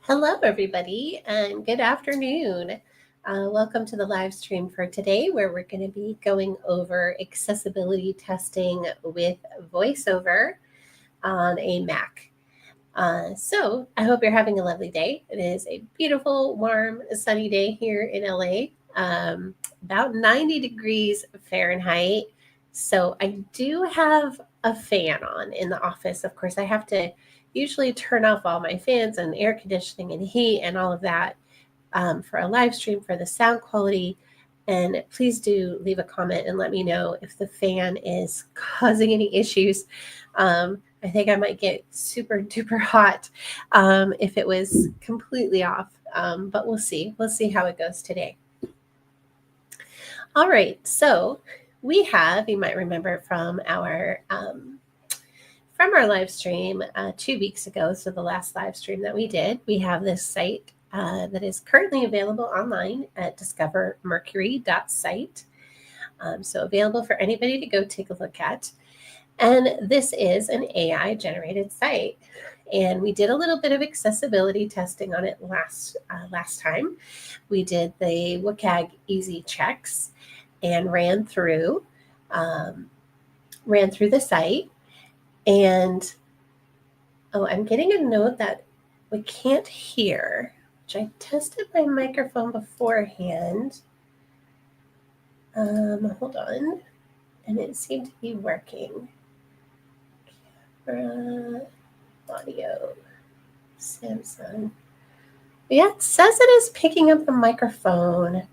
Hello, everybody, and good afternoon. Welcome to the live stream for today, where we're going to be going over accessibility testing with VoiceOver on a Mac. So I hope you're having a lovely day. It is a beautiful, warm, sunny day here in LA, about 90 degrees Fahrenheit. So I do have a fan on in the office. Of course, I have to usually turn off all my fans and air conditioning and heat and all of that for a live stream for the sound quality. And please do leave a comment and let me know if the fan is causing any issues. I think I might get super duper hot if it was completely off, but we'll see. We'll see how it goes today. All right, so we have, you might remember from our live stream 2 weeks ago, so the last live stream that we did, we have this site that is currently available online at discovermercury.site. So available for anybody to go take a look at. And this is an AI generated site. And we did a little bit of accessibility testing on it last time. We did the WCAG easy checks and ran through the site. And I'm getting a note that we can't hear, which I tested my microphone beforehand. Hold on. And it seemed to be working. Camera, audio, Samsung. Yeah, it says it is picking up the microphone.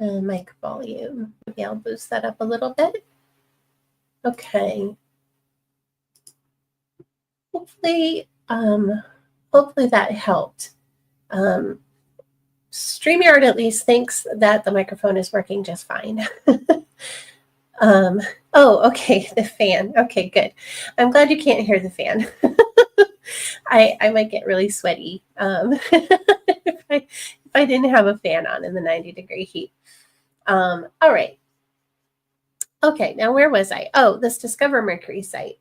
Mic volume. Maybe I'll boost that up a little bit. Okay. Hopefully that helped. StreamYard at least thinks that the microphone is working just fine. Oh, okay, the fan. Okay, good. I'm glad you can't hear the fan. I might get really sweaty if I didn't have a fan on in the 90-degree heat. All right. Okay, now where was I? Oh, this Discover Mercury site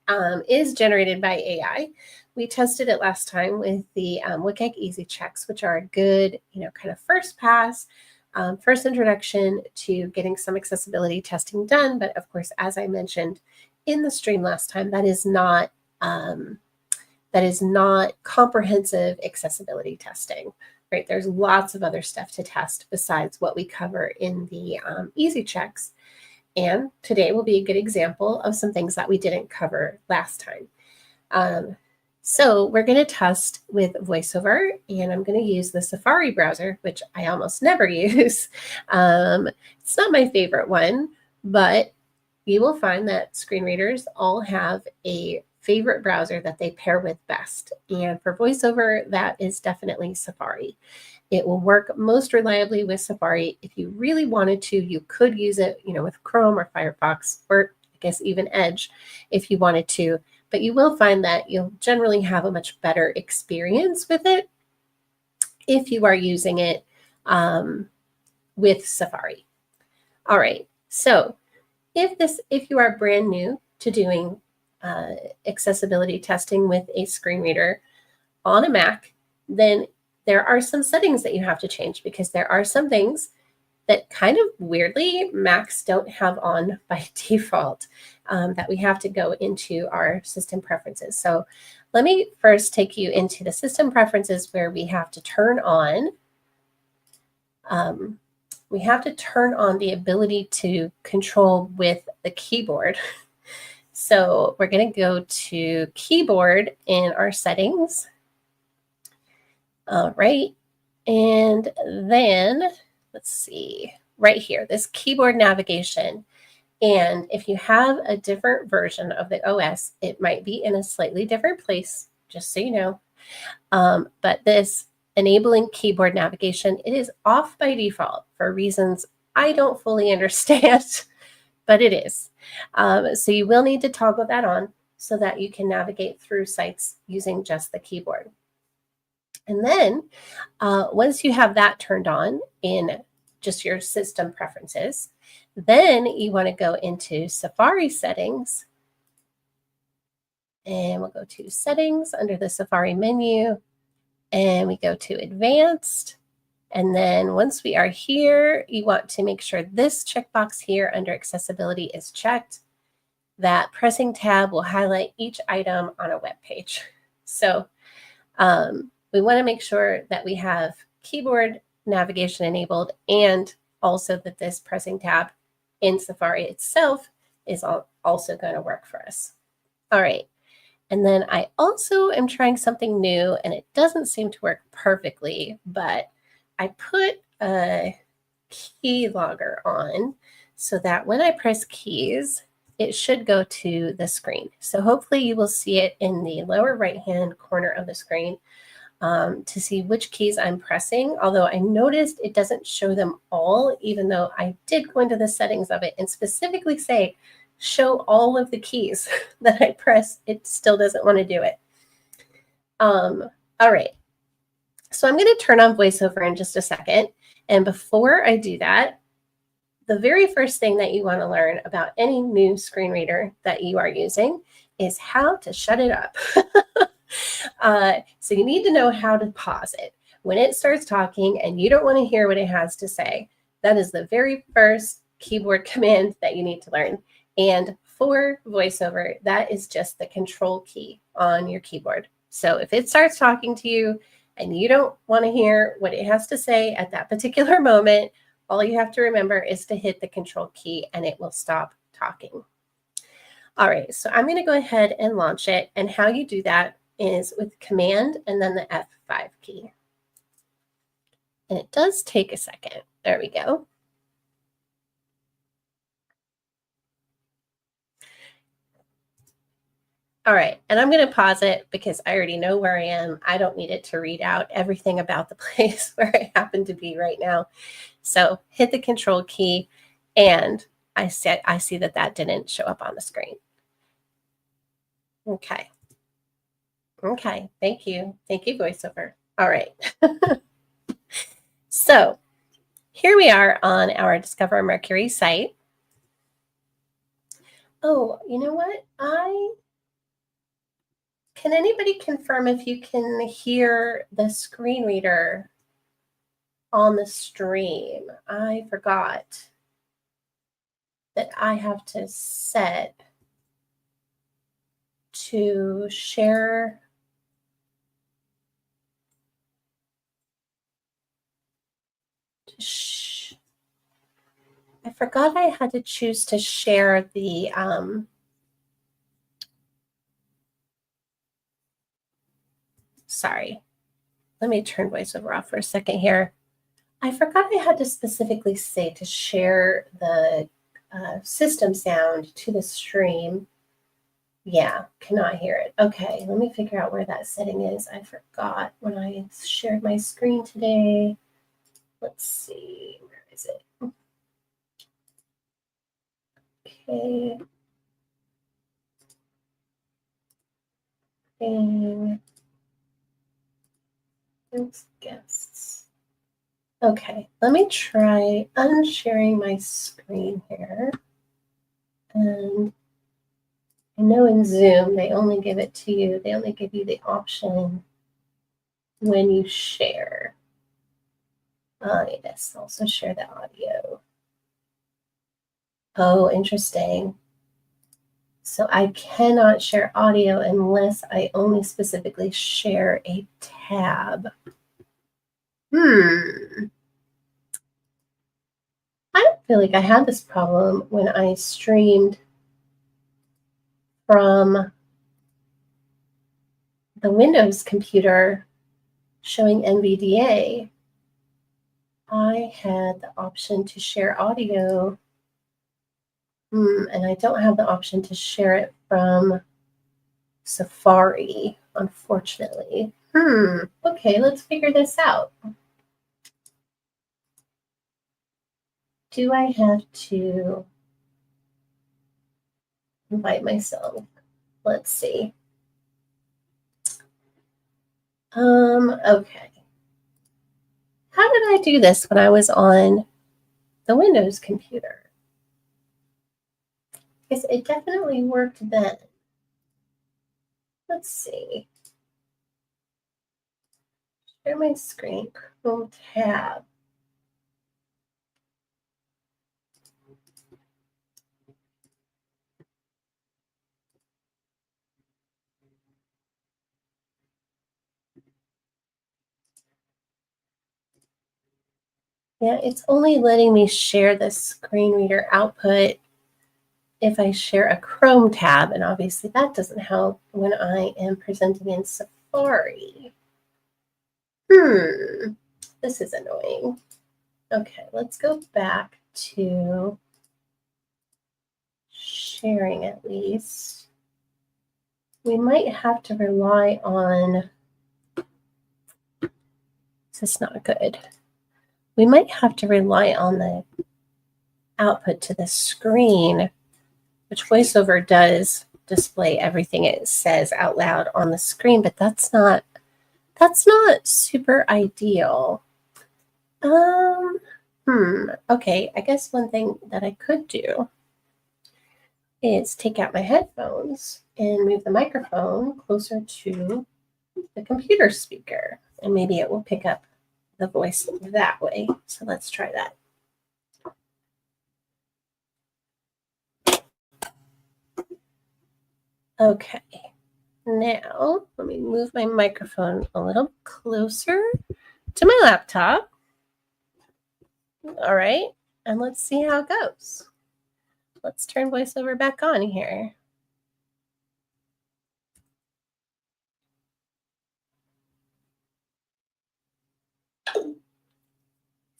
is generated by AI. We tested it last time with the WCAG easy checks, which are a good, kind of first pass, first introduction to getting some accessibility testing done. But of course, as I mentioned in the stream last time, that is not comprehensive accessibility testing, right? There's lots of other stuff to test besides what we cover in the easy checks. And today will be a good example of some things that we didn't cover last time. So we're going to test with VoiceOver, and I'm going to use the Safari browser, which I almost never use. It's not my favorite one, but you will find that screen readers all have a favorite browser that they pair with best. And for VoiceOver, that is definitely Safari. It will work most reliably with Safari. If you really wanted to, you could use it, with Chrome or Firefox, or I guess even Edge if you wanted to. But you will find that you'll generally have a much better experience with it if you are using it with Safari. All right. So if you are brand new to doing accessibility testing with a screen reader on a Mac, then there are some settings that you have to change, because there are some things that kind of weirdly Macs don't have on by default that we have to go into our system preferences. So let me first take you into the system preferences, where we have to turn on the ability to control with the keyboard. So we're going to go to keyboard in our settings. All right. And then let's see right here, this keyboard navigation. And if you have a different version of the OS, it might be in a slightly different place, just so you know. But this enabling keyboard navigation, it is off by default for reasons I don't fully understand, but it is. So you will need to toggle that on so that you can navigate through sites using just the keyboard. And then once you have that turned on in just your system preferences, then you want to go into Safari settings and we'll go to Settings under the Safari menu, and we go to Advanced. And then once we are here, you want to make sure this checkbox here under Accessibility is checked. That pressing tab will highlight each item on a web page. So we want to make sure that we have keyboard navigation enabled, and also that this pressing tab in Safari itself is also going to work for us. All right. And then I also am trying something new, and it doesn't seem to work perfectly, but I put a key logger on so that when I press keys, it should go to the screen. So hopefully you will see it in the lower right-hand corner of the screen to see which keys I'm pressing. Although I noticed it doesn't show them all, even though I did go into the settings of it and specifically say, show all of the keys that I press. It still doesn't want to do it. All right. So I'm going to turn on VoiceOver in just a second. And before I do that, the very first thing that you want to learn about any new screen reader that you are using is how to shut it up. So you need to know how to pause it. When it starts talking and you don't want to hear what it has to say, that is the very first keyboard command that you need to learn. And for VoiceOver, that is just the control key on your keyboard. So if it starts talking to you and you don't want to hear what it has to say at that particular moment, all you have to remember is to hit the control key and it will stop talking. All right, so I'm going to go ahead and launch it. And how you do that is with Command and then the F5 key. And it does take a second. There we go. All right, and I'm going to pause it because I already know where I am. I don't need it to read out everything about the place where I happen to be right now. So hit the control key, and I see that that didn't show up on the screen. Okay. Okay, thank you. Thank you, VoiceOver. All right. So here we are on our Discover Mercury site. Oh, you know what? Can anybody confirm if you can hear the screen reader on the stream? I forgot that I have to set to share. I forgot I had to choose to share the sorry. Let me turn VoiceOver off for a second here. I forgot I had to specifically say to share the system sound to the stream. Yeah, cannot hear it. Okay, let me figure out where that setting is. I forgot when I shared my screen today. Let's see, where is it? Okay. And those guests. Okay, let me try unsharing my screen here. And I know in Zoom, they only give it to you. They only give you the option when you share. Yes, also share the audio. Oh, interesting. So I cannot share audio unless I only specifically share a tab. I don't feel like I had this problem when I streamed from the Windows computer showing NVDA. I had the option to share audio, and I don't have the option to share it from Safari, unfortunately. Okay, let's figure this out. Do I have to invite myself? Let's see. Okay. How did I do this when I was on the Windows computer? Because it definitely worked then. Let's see. Share my screen. Chrome tab. Yeah, it's only letting me share the screen reader output if I share a Chrome tab, and obviously that doesn't help when I am presenting in Safari. This is annoying. Okay, let's go back to sharing at least. We might have to rely on, this is not good. We might have to rely on the output to the screen, which VoiceOver does display everything it says out loud on the screen, but that's not super ideal. Okay, I guess one thing that I could do is take out my headphones and move the microphone closer to the computer speaker, and maybe it will pick up the voice that way. So let's try that. Okay, now let me move my microphone a little closer to my laptop. All right, and let's see how it goes. Let's turn VoiceOver back on here.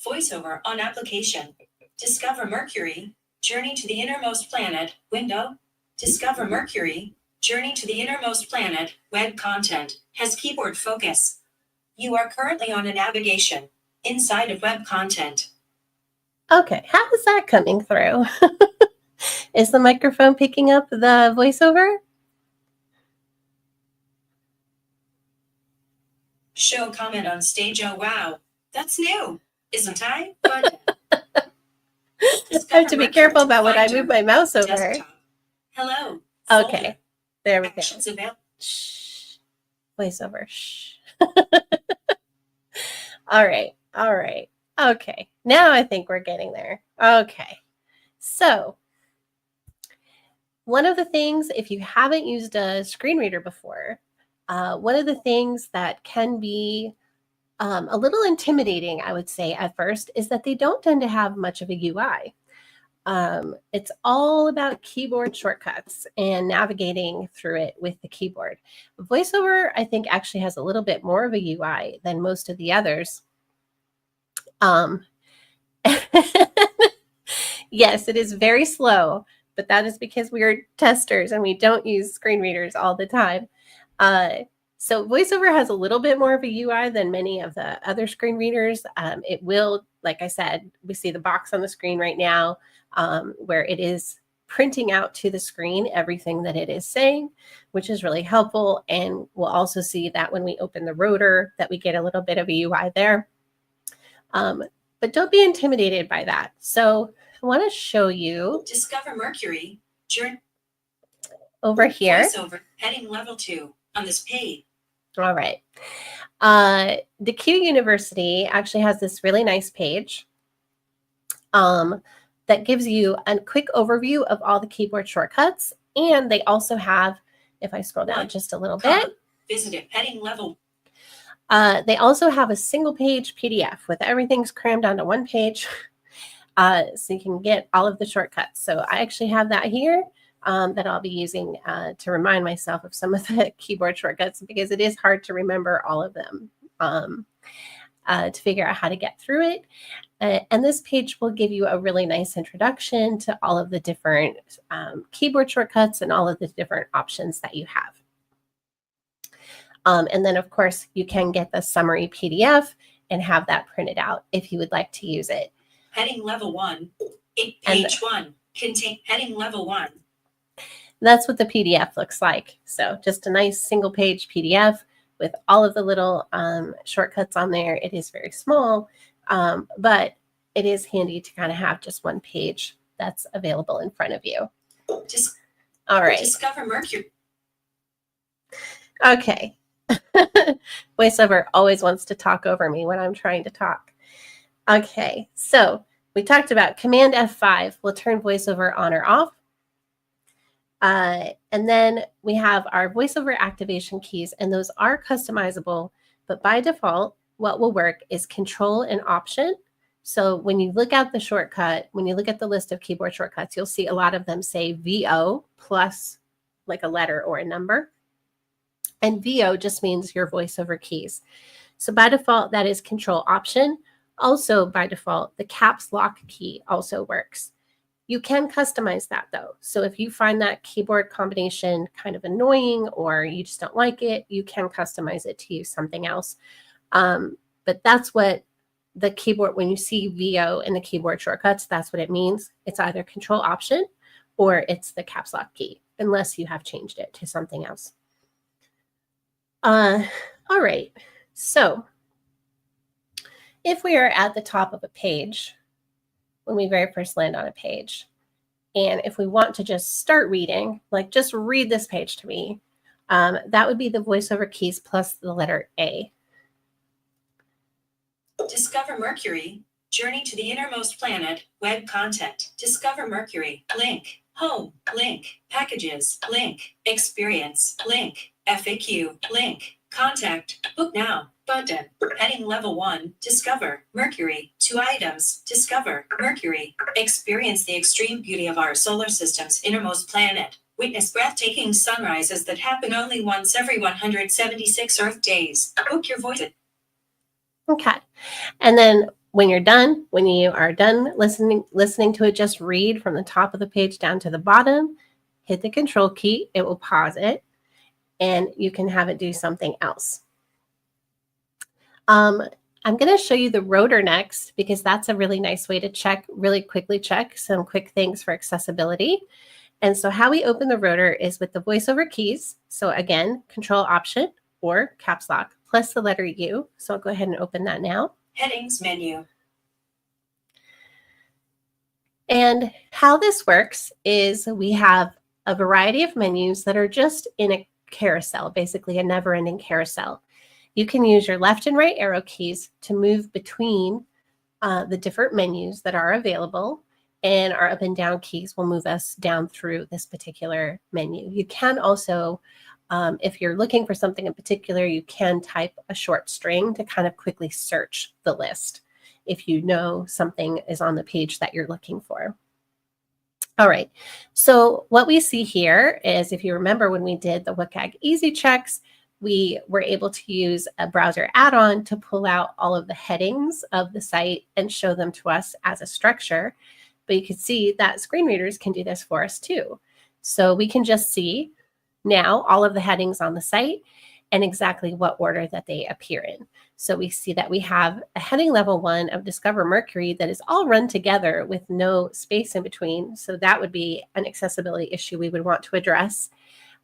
VoiceOver on application. Discover Mercury, Journey to the Innermost Planet, window. Discover Mercury, Journey to the Innermost Planet, web content, has keyboard focus. You are currently on a navigation inside of web content. Okay, how is that coming through? Is the microphone picking up the VoiceOver? Show comment on stage. Oh, wow. That's new, isn't I? But I have to be careful about when I move my mouse over. Desktop. Hello. Okay, Folder. there we go. Actions available. Shh. VoiceOver. Shh. All right. Okay, now I think we're getting there. Okay, so one of the things, if you haven't used a screen reader before, one of the things that can be a little intimidating, I would say at first, is that they don't tend to have much of a UI. It's all about keyboard shortcuts and navigating through it with the keyboard. VoiceOver, I think, actually has a little bit more of a UI than most of the others. Yes, it is very slow, but that is because we are testers and we don't use screen readers all the time. So VoiceOver has a little bit more of a UI than many of the other screen readers. It will, like I said, we see the box on the screen right now where it is printing out to the screen everything that it is saying, which is really helpful. And we'll also see that when we open the rotor that we get a little bit of a UI there. But don't be intimidated by that. So I want to show you. Discover Mercury. Over here. VoiceOver, heading level 2 on this page. All right. The Q University actually has this really nice page that gives you a quick overview of all the keyboard shortcuts. And they also have, if I scroll down just a little bit. Visited heading level. They also have a single page PDF with everything's crammed onto one page. So you can get all of the shortcuts. So I actually have that here that I'll be using to remind myself of some of the keyboard shortcuts because it is hard to remember all of them to figure out how to get through it. And this page will give you a really nice introduction to all of the different keyboard shortcuts and all of the different options that you have. And then, of course, you can get the summary PDF and have that printed out if you would like to use it. Heading level 1, page 1, contain heading level 1. That's what the PDF looks like. So just a nice single page PDF with all of the little shortcuts on there. It is very small, but it is handy to kind of have just one page that's available in front of you. Just all right. Discover Mercury. Okay. VoiceOver always wants to talk over me when I'm trying to talk. Okay, so we talked about Command F5 will turn VoiceOver on or off. And then we have our VoiceOver activation keys, and those are customizable, but by default, what will work is Control and Option. So when you look at the shortcut, when you look at the list of keyboard shortcuts, you'll see a lot of them say VO plus like a letter or a number. And VO just means your VoiceOver keys. So by default, that is Control Option. Also by default, the caps lock key also works. You can customize that though. So if you find that keyboard combination kind of annoying or you just don't like it, you can customize it to use something else. But that's what the keyboard, when you see VO in the keyboard shortcuts, that's what it means. It's either Control Option or it's the caps lock key, unless you have changed it to something else. All right, so if we are at the top of a page, when we very first land on a page, and if we want to just start reading, like just read this page to me, that would be the VoiceOver keys plus the letter A. Discover Mercury, Journey to the Innermost Planet, Web Content. Discover Mercury, link. Home, link. Packages, link. Experience, link. FAQ, link. Contact, book now, button. Heading level 1, Discover Mercury. 2 items, Discover Mercury. Experience the extreme beauty of our solar system's innermost planet. Witness breathtaking sunrises that happen only once every 176 Earth days. Book your voice. Okay. And then when you are done listening to it, just read from the top of the page down to the bottom, hit the Control key, it will pause it, and you can have it do something else. I'm going to show you the rotor next because that's a really nice way to really quickly check some quick things for accessibility. And so how we open the rotor is with the VoiceOver keys. So again, Control Option or caps lock plus the letter U. So I'll go ahead and open that now. Headings menu. And how this works is we have a variety of menus that are just in a carousel, basically a never-ending carousel. You can use your left and right arrow keys to move between the different menus that are available, and our up and down keys will move us down through this particular menu. You can also, if you're looking for something in particular, you can type a short string to kind of quickly search the list if you know something is on the page that you're looking for. All right, so what we see here is, if you remember when we did the WCAG Easy Checks, we were able to use a browser add-on to pull out all of the headings of the site and show them to us as a structure. But you can see that screen readers can do this for us too. So we can just see now all of the headings on the site and exactly what order that they appear in. So we see that we have a heading level 1 of Discover Mercury that is all run together with no space in between. So that would be an accessibility issue we would want to address.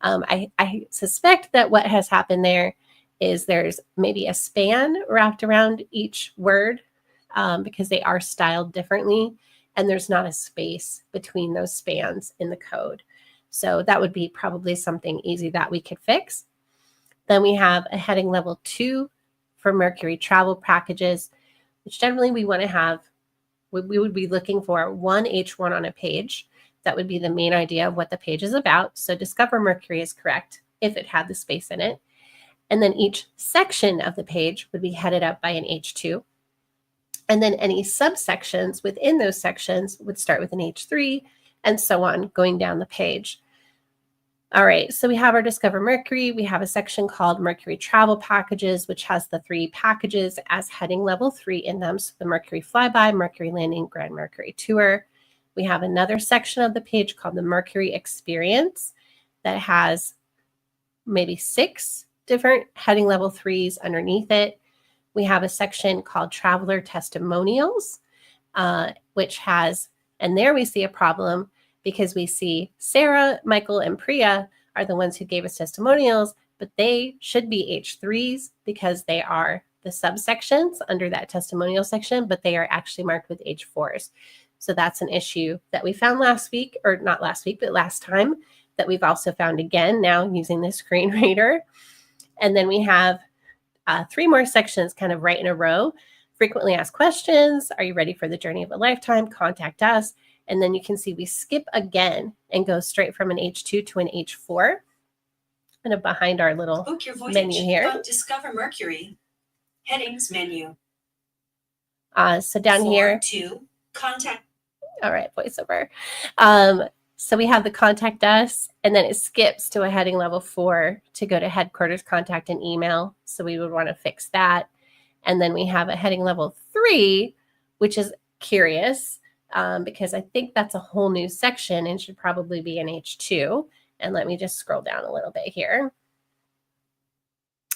I suspect that what has happened there is there's maybe a span wrapped around each word because they are styled differently, and there's not a space between those spans in the code. So that would be probably something easy that we could fix. Then we have a heading level 2 for Mercury travel packages, which generally we want to have, we would be looking for one H1 on a page. That would be the main idea of what the page is about. So Discover Mercury is correct if it had the space in it. And then each section of the page would be headed up by an H2. And then any subsections within those sections would start with an H3 and so on going down the page. All right, so we have our Discover Mercury. We have a section called Mercury Travel Packages, which has the 3 packages as heading level 3 in them. So the Mercury Flyby, Mercury Landing, Grand Mercury Tour. We have another section of the page called the Mercury Experience that has maybe 6 different heading level 3s underneath it. We have a section called Traveler Testimonials, which has, and there we see a problem because we see Sarah, Michael, and Priya are the ones who gave us testimonials, but they should be H3s because they are the subsections under that testimonial section, but they are actually marked with H4s. So that's an issue that we found last week, or not last week, but last time, that we've also found again now using the screen reader. And then we have 3 more sections kind of right in a row. Frequently asked questions. Are you ready for the journey of a lifetime? Contact us. And then you can see we skip again and go straight from an H2 to an H4. Kind of behind our little Book your voyage. menu here. Discover Mercury. Headings menu. So down 4, here. 2, contact. All right, VoiceOver. So we have the contact us, and then it skips to a heading level 4 to go to headquarters contact and email. So we would want to fix that. And then we have a heading level 3, which is curious because I think that's a whole new section and should probably be an H2. And let me just scroll down a little bit here.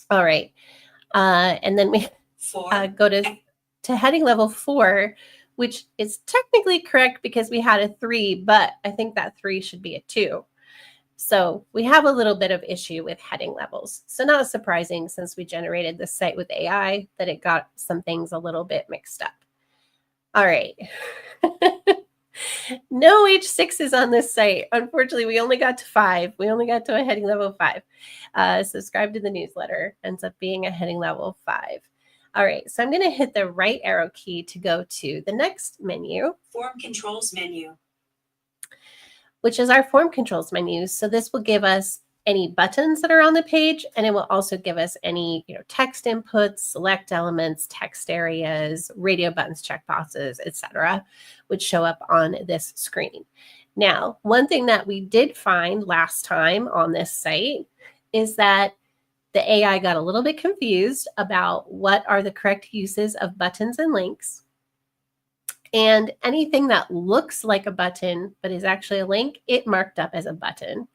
All right. And then we go to heading level 4, which is technically correct because we had a 3, but I think that 3 should be a 2. So we have a little bit of issue with heading levels. So not surprising since we generated this site with AI that it got some things a little bit mixed up. All right. No H6s on this site. Unfortunately, we only got to 5. We only got to a heading level 5. Subscribe to the newsletter ends up being a heading level 5. All right, so I'm going to hit the right arrow key to go to the next menu. Form controls menu. Which is our form controls menu. So this will give us any buttons that are on the page, and it will also give us any text inputs, select elements, text areas, radio buttons, checkboxes, etc., which show up on this screen. Now, one thing that we did find last time on this site is that the AI got a little bit confused about what are the correct uses of buttons and links. And anything that looks like a button but is actually a link, it marked up as a button.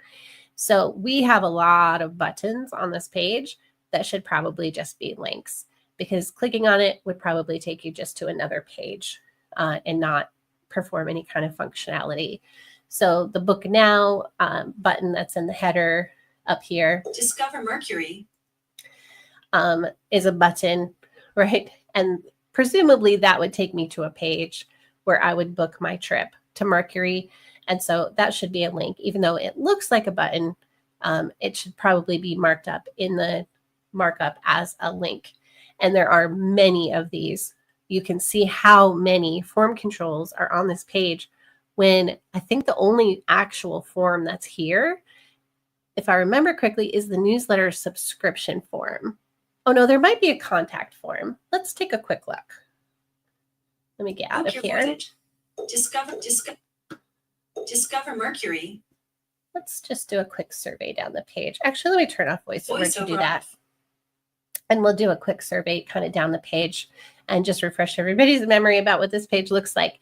So we have a lot of buttons on this page that should probably just be links because clicking on it would probably take you just to another page and not perform any kind of functionality. So the Book Now button that's in the header up here. Discover Mercury. Is a button, right? And presumably that would take me to a page where I would book my trip to Mercury. And so that should be a link. Even though it looks like a button, it should probably be marked up in the markup as a link. And there are many of these. You can see how many form controls are on this page when I think the only actual form that's here, if I remember correctly, is the newsletter subscription form. Oh no, there might be a contact form. Let's take a quick look. Let me get out of here. Discover Mercury. Let's just do a quick survey down the page. Actually, let me turn off VoiceOver to do that. And we'll do a quick survey kind of down the page and just refresh everybody's memory about what this page looks like.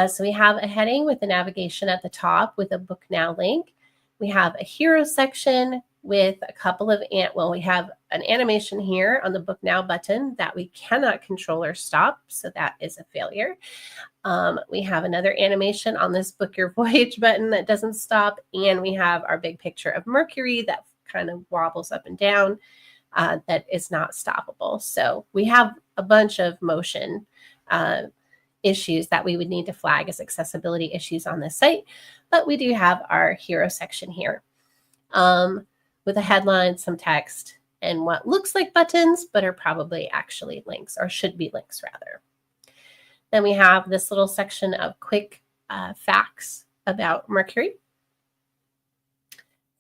So we have a heading with the navigation at the top with a Book Now link. We have a hero section with a couple of, we have an animation here on the Book Now button that we cannot control or stop, so that is a failure. We have another animation on this Book Your Voyage button that doesn't stop, and we have our big picture of Mercury that kind of wobbles up and down that is not stoppable. So we have a bunch of motion issues that we would need to flag as accessibility issues on this site, but we do have our hero section here. With a headline, some text, and what looks like buttons, but are probably actually links, or should be links rather. Then we have this little section of quick facts about Mercury.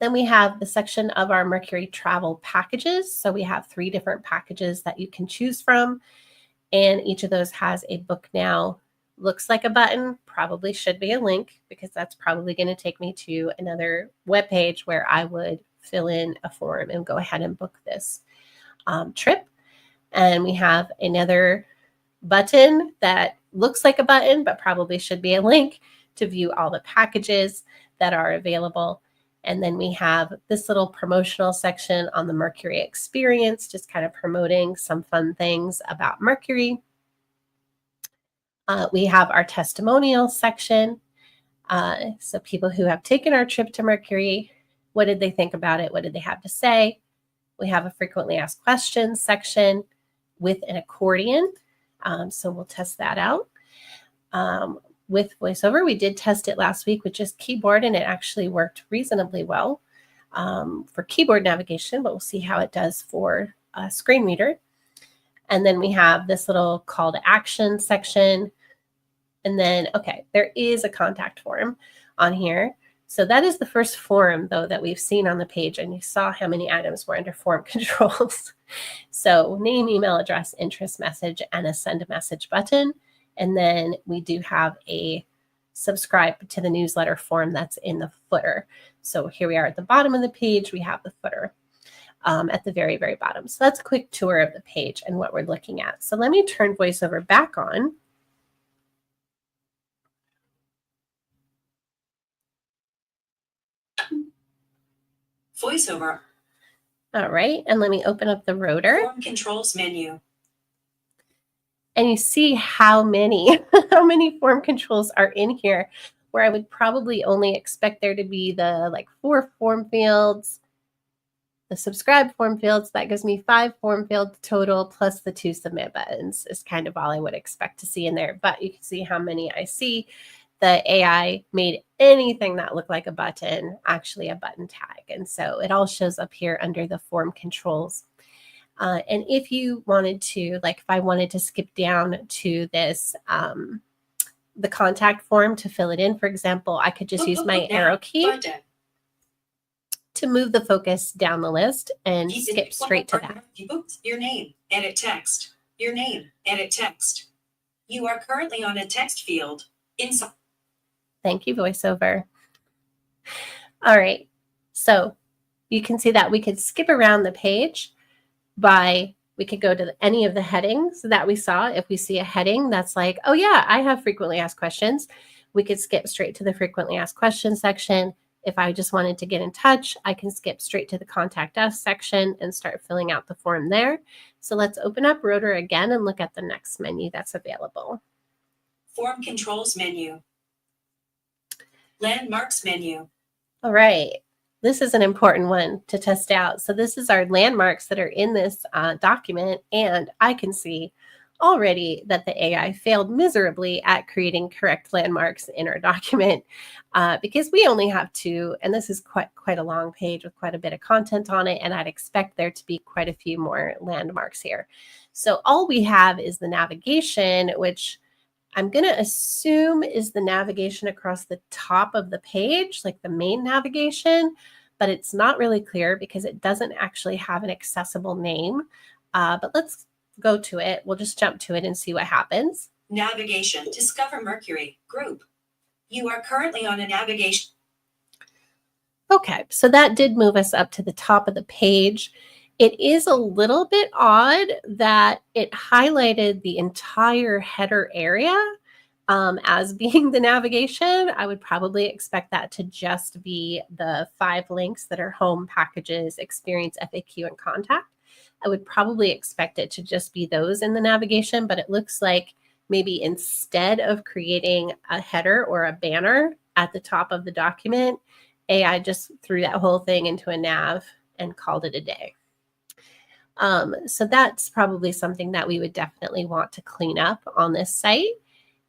Then we have the section of our Mercury travel packages. So we have 3 different packages that you can choose from, and each of those has a Book Now. Looks like a button, probably should be a link because that's probably going to take me to another web page where I would fill in a form and go ahead and book this trip. And we have another button that looks like a button, but probably should be a link to view all the packages that are available. And then we have this little promotional section on the Mercury experience, just kind of promoting some fun things about Mercury. We have our testimonial section. So people who have taken our trip to Mercury, what did they think about it? What did they have to say? We have a frequently asked questions section with an accordion. So we'll test that out. With VoiceOver, we did test it last week with just keyboard, and it actually worked reasonably well. for keyboard navigation, but we'll see how it does for a screen reader. And then we have this little call to action section. And then, okay, there is a contact form on here. So that is the first form, though, that we've seen on the page. And you saw how many items were under form controls. So name, email address, interest message, and a send a message button. And then we do have a subscribe to the newsletter form that's in the footer. So here we are at the bottom of the page. We have the footer at the very, very bottom. So that's a quick tour of the page and what we're looking at. So let me turn VoiceOver back on. VoiceOver. All right, and let me open up the rotor. Form controls menu. And you see how many form controls are in here, where I would probably only expect there to be the 4 form fields, the subscribe form fields. That gives me 5 form fields total, plus the 2 submit buttons is kind of all I would expect to see in there. But you can see how many I see. The AI made anything that looked like a button actually a button tag. And so it all shows up here under the form controls. And if you wanted to, if I wanted to skip down to this, the contact form to fill it in, for example, I could just use my arrow key to move the focus down the list and skip straight to that. Your name, edit text. Your name, edit text. You are currently on a text field inside. Thank you, VoiceOver. All right, so you can see that we could skip around the page we could go to any of the headings that we saw. If we see a heading that's like, oh yeah, I have frequently asked questions, we could skip straight to the frequently asked questions section. If I just wanted to get in touch, I can skip straight to the contact us section and start filling out the form there. So let's open up Rotor again and look at the next menu that's available. Form controls menu. Landmarks menu. All right. This is an important one to test out. So this is our landmarks that are in this document, and I can see already that the AI failed miserably at creating correct landmarks in our document because we only have 2, and this is quite a long page with quite a bit of content on it, and I'd expect there to be quite a few more landmarks here. So all we have is the navigation, which I'm going to assume is the navigation across the top of the page, like the main navigation, but it's not really clear because it doesn't actually have an accessible name. But let's go to it. We'll just jump to it and see what happens. Navigation, Discover Mercury, group. You are currently on a navigation. Okay, so that did move us up to the top of the page. It is a little bit odd that it highlighted the entire header area as being the navigation. I would probably expect that to just be the 5 links that are home, packages, experience, FAQ, and contact. I would probably expect it to just be those in the navigation, but it looks like maybe instead of creating a header or a banner at the top of the document, AI just threw that whole thing into a nav and called it a day. So that's probably something that we would definitely want to clean up on this site.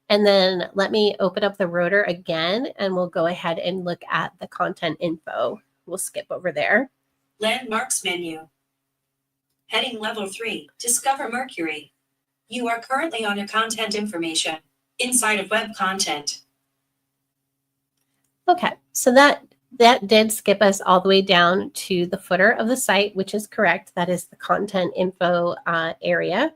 And then let me open up the rotor again, and we'll go ahead and look at the content info. We'll skip over there. Landmarks menu. Heading level 3, Discover Mercury. You are currently on a content information inside of web content. Okay, so that did skip us all the way down to the footer of the site, which is correct. That is the content info area,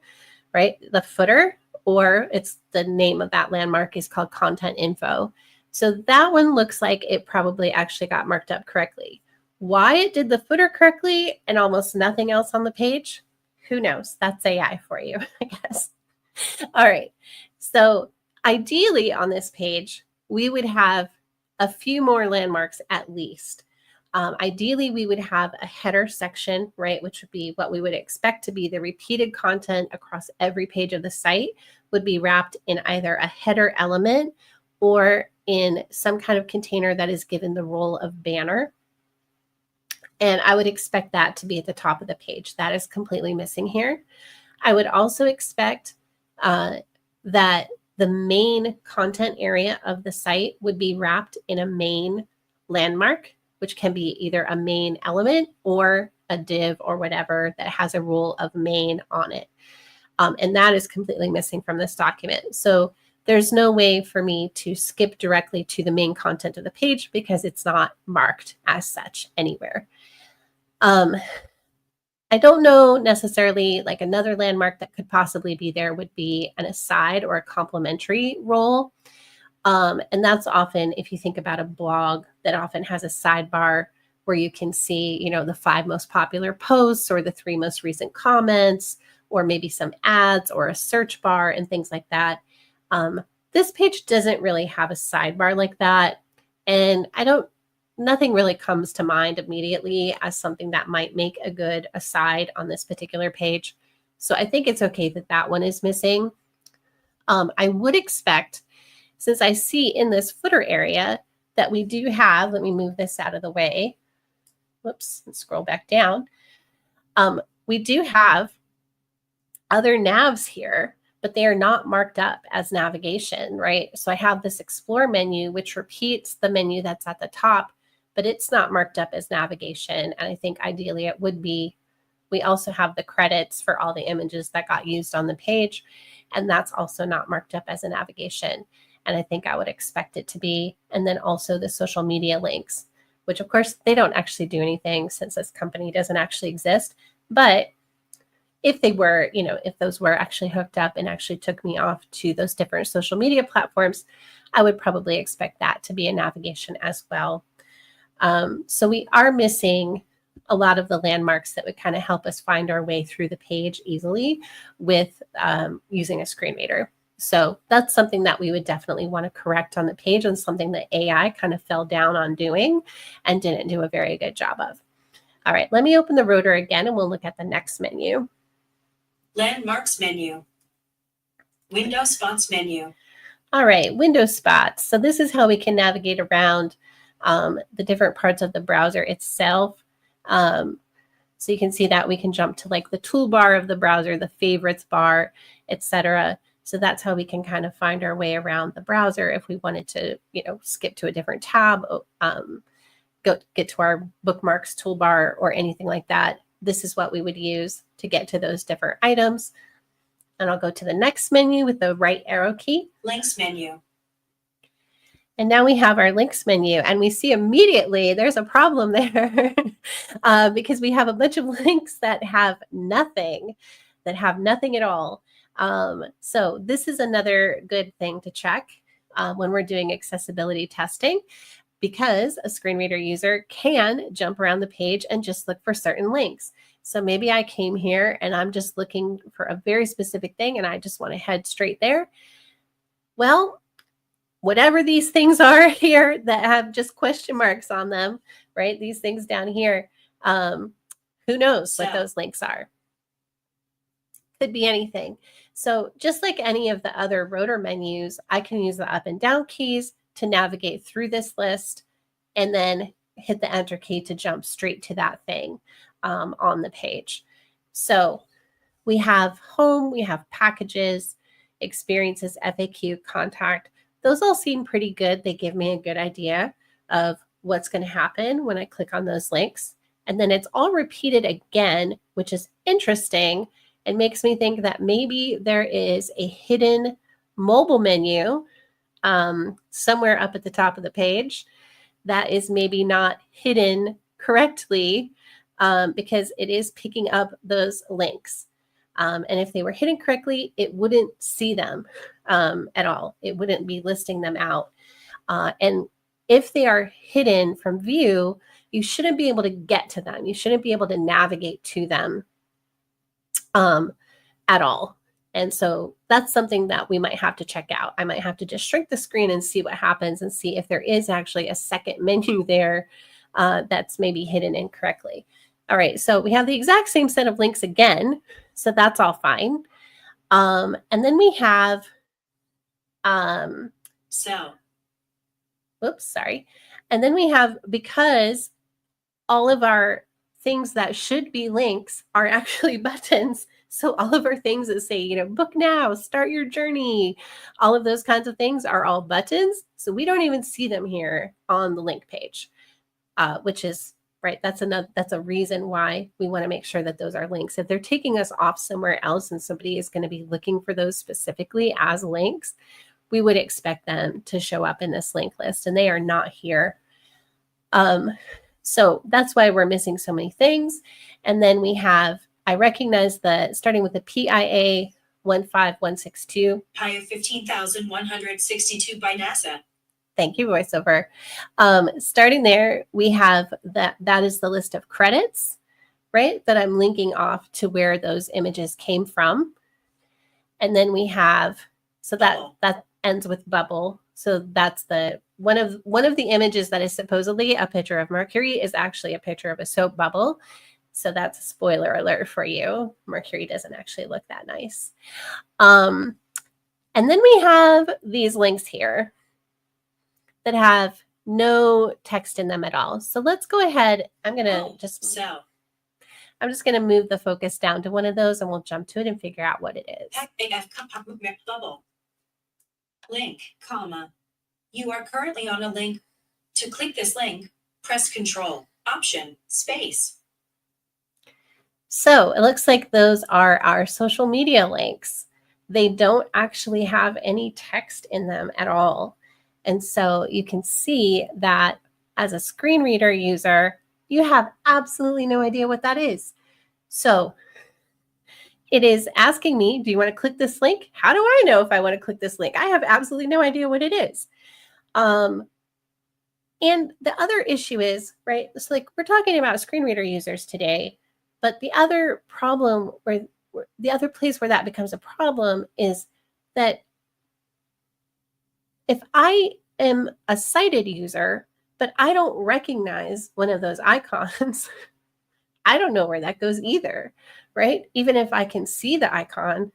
right? The footer, or it's the name of that landmark, is called content info. So that one looks like it probably actually got marked up correctly. Why it did the footer correctly and almost nothing else on the page, who knows? That's AI for you, I guess. All right, so ideally on this page, we would have a few more landmarks at least. Ideally, we would have a header section, right, which would be what we would expect to be the repeated content across every page of the site would be wrapped in either a header element or in some kind of container that is given the role of banner. And I would expect that to be at the top of the page. That is completely missing here. I would also expect that the main content area of the site would be wrapped in a main landmark which can be either a main element or a div or whatever that has a rule of main on it. And that is completely missing from this document. So there's no way for me to skip directly to the main content of the page because it's not marked as such anywhere. I don't know necessarily, like another landmark that could possibly be there would be an aside or a complementary role. And that's often, if you think about a blog that often has a sidebar where you can see, the 5 most popular posts or the 3 most recent comments, or maybe some ads or a search bar and things like that. This page doesn't really have a sidebar like that. And nothing really comes to mind immediately as something that might make a good aside on this particular page. So I think it's okay that that one is missing. I would expect, since I see in this footer area that we do have, let me move this out of the way. Whoops, and scroll back down. We do have other navs here, but they are not marked up as navigation, right? So I have this explore menu, which repeats the menu that's at the top, but it's not marked up as navigation. And I think ideally it would be. We also have the credits for all the images that got used on the page, and that's also not marked up as a navigation. And I think I would expect it to be. And then also the social media links, which of course they don't actually do anything since this company doesn't actually exist. But if they were, if those were actually hooked up and actually took me off to those different social media platforms, I would probably expect that to be a navigation as well. So we are missing a lot of the landmarks that would kind of help us find our way through the page easily with using a screen reader. So that's something that we would definitely want to correct on the page, and something that AI kind of fell down on doing and didn't do a very good job of. All right, let me open the rotor again and we'll look at the next menu. Landmarks menu. Window spots menu. All right, window spots. So this is how we can navigate around the different parts of the browser itself. So you can see that we can jump to like the toolbar of the browser, the favorites bar, etc. So that's how we can kind of find our way around the browser if we wanted to, skip to a different tab, get to our bookmarks toolbar or anything like that. This is what we would use to get to those different items. And I'll go to the next menu with the right arrow key. Links menu. And now we have our links menu, and we see immediately there's a problem there because we have a bunch of links that have nothing at all. So this is another good thing to check when we're doing accessibility testing, because a screen reader user can jump around the page and just look for certain links. So maybe I came here and I'm just looking for a very specific thing and I just want to head straight there. Well, whatever these things are here that have just question marks on them, right? These things down here, who knows what those links are? Could be anything. So just like any of the other rotor menus, I can use the up and down keys to navigate through this list and then hit the enter key to jump straight to that thing on the page. So we have home, we have packages, experiences, FAQ, contact. Those all seem pretty good. They give me a good idea of what's going to happen when I click on those links. And then it's all repeated again, which is interesting and makes me think that maybe there is a hidden mobile menu somewhere up at the top of the page that is maybe not hidden correctly because it is picking up those links. And if they were hidden correctly, it wouldn't see them at all. It wouldn't be listing them out. And if they are hidden from view, you shouldn't be able to get to them. You shouldn't be able to navigate to them at all. And so that's something that we might have to check out. I might have to just shrink the screen and see what happens and see if there is actually a second menu there that's maybe hidden incorrectly. All right, so we have the exact same set of links again, so that's all fine. And then we have, And then we have, because all of our things that should be links are actually buttons. So all of our things that say, book now, start your journey, all of those kinds of things are all buttons. So we don't even see them here on the link page. which is right. That's a reason why we want to make sure that those are links. If they're taking us off somewhere else and somebody is going to be looking for those specifically as links, we would expect them to show up in this link list, and they are not here. So that's why we're missing so many things. And then we have, I recognize starting with the PIA 15162. PIA 15,162 by NASA. Thank you, VoiceOver. Starting there, we have that is the list of credits, right? That I'm linking off to where those images came from. And then we have, so that ends with bubble. So that's one of the images that is supposedly a picture of Mercury is actually a picture of a soap bubble. So that's a spoiler alert for you. Mercury doesn't actually look that nice. And then we have these links here that have no text in them at all. So let's go ahead. I'm just going to move the focus down to one of those, and we'll jump to it and figure out what it is. Bubble. Link, comma. You are currently on a link. To click this link, press Control, Option, Space. So it looks like those are our social media links. They don't actually have any text in them at all. And so you can see that as a screen reader user, you have absolutely no idea what that is. So it is asking me, do you want to click this link? How do I know if I want to click this link? I have absolutely no idea what it is. And the other issue is, right, it's like we're talking about screen reader users today, but the other problem the other place where that becomes a problem is that if I am a sighted user, but I don't recognize one of those icons, I don't know where that goes either, right? Even if I can see the icon,